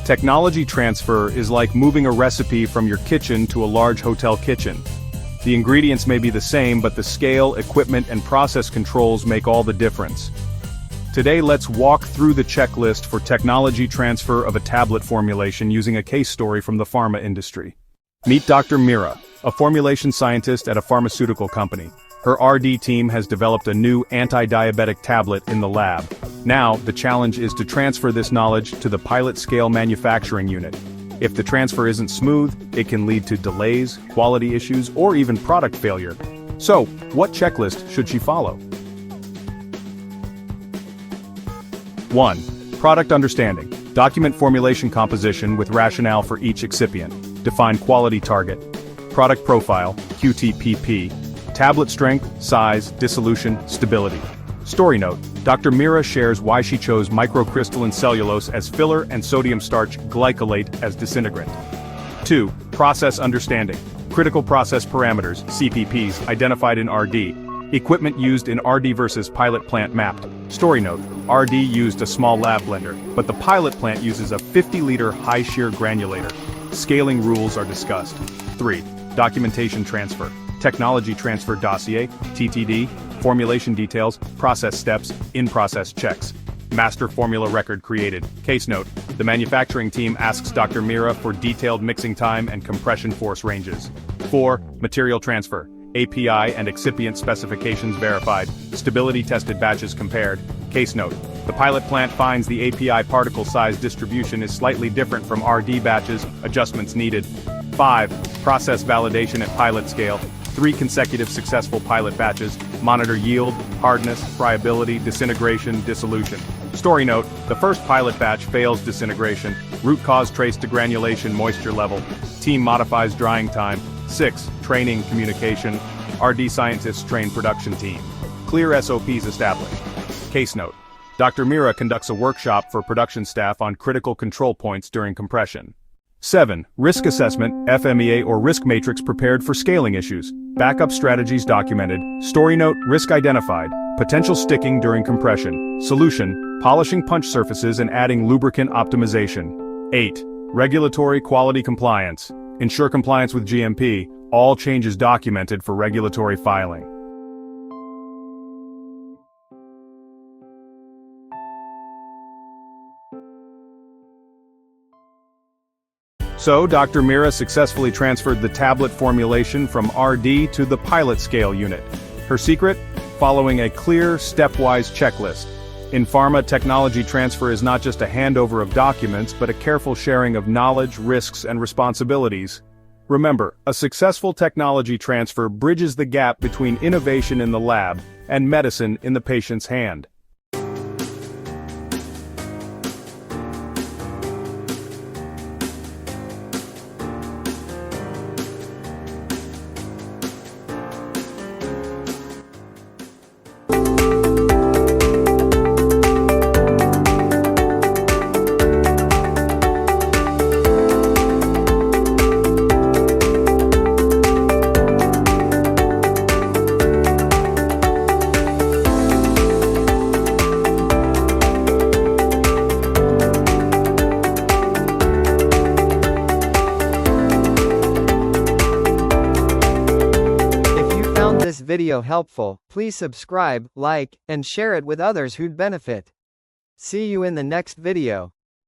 Technology transfer is like moving a recipe from your kitchen to a large hotel kitchen. The ingredients may be the same, but the scale, equipment, and process controls make all the difference. Today let's walk through the checklist for technology transfer of a tablet formulation using a case story from the pharma industry. Meet Dr. Mira, a formulation scientist at a pharmaceutical company. Her RD team has developed a new anti-diabetic tablet in the lab. Now, the challenge is to transfer this knowledge to the pilot-scale manufacturing unit. If the transfer isn't smooth, it can lead to delays, quality issues, or even product failure. So, what checklist should she follow? 1. Product understanding. Document formulation composition with rationale for each excipient. Define quality target. Product profile, QTPP. Tablet strength, size, dissolution, stability. Story note, Dr. Mira shares why she chose microcrystalline cellulose as filler and sodium starch glycolate as disintegrant. 2. Process understanding. Critical process parameters, CPPs, identified in RD. Equipment used in RD versus pilot plant mapped. Story note, RD used a small lab blender, but the pilot plant uses a 50-liter high-shear granulator. Scaling rules are discussed. 3. Documentation transfer. Technology transfer dossier, TTD, formulation details, process steps, in-process checks. Master formula record created. Case note, the manufacturing team asks Dr. Mira for detailed mixing time and compression force ranges. 4. Material transfer. API and excipient specifications verified. Stability tested batches compared. Case note, the pilot plant finds the API particle size distribution is slightly different from RD batches, adjustments needed. 5. Process validation at pilot scale. 3 consecutive successful pilot batches, monitor yield, hardness, friability, disintegration, dissolution. Story note, the first pilot batch fails disintegration, root cause traced to granulation moisture level, team modifies drying time. 6. Training communication, RD scientists train production team. Clear SOPs established. Case note, Dr. Mira conducts a workshop for production staff on critical control points during compression. 7. Risk assessment, FMEA or risk matrix prepared for scaling issues. Backup strategies documented. Story note, risk identified. Potential sticking during compression. Solution, polishing punch surfaces and adding lubricant optimization. 8. Regulatory quality compliance. Ensure compliance with GMP. All changes documented for regulatory filing. So, Dr. Mira successfully transferred the tablet formulation from RD to the pilot scale unit. Her secret? Following a clear, stepwise checklist. In pharma, technology transfer is not just a handover of documents, but a careful sharing of knowledge, risks, and responsibilities. Remember, a successful technology transfer bridges the gap between innovation in the lab and medicine in the patient's hand. This video helpful, please subscribe, like, and share it with others who'd benefit. See you in the next video.